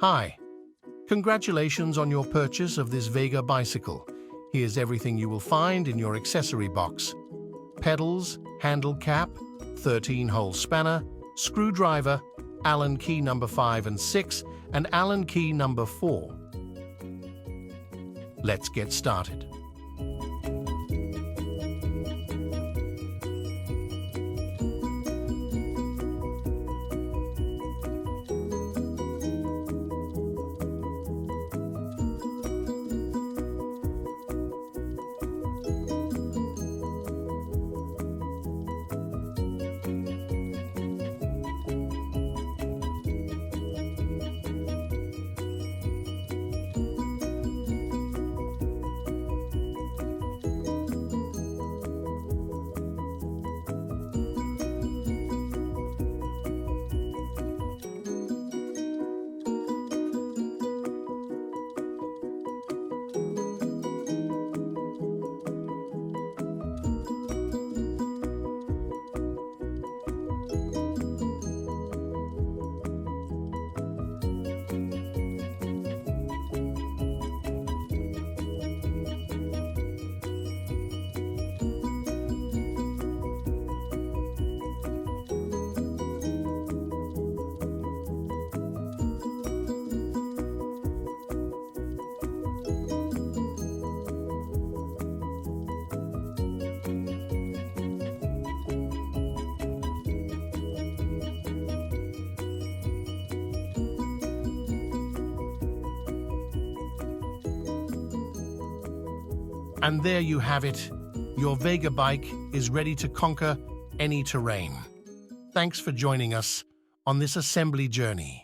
Hi, congratulations on your purchase of this VEGA bicycle. Here's everything you will find in your accessory box. Pedals, handle cap, 13-hole spanner, screwdriver, Allen key number 5 and 6, and Allen key number 4. Let's get started. And there you have it. Your VEGA bike is ready to conquer any terrain. Thanks for joining us on this assembly journey.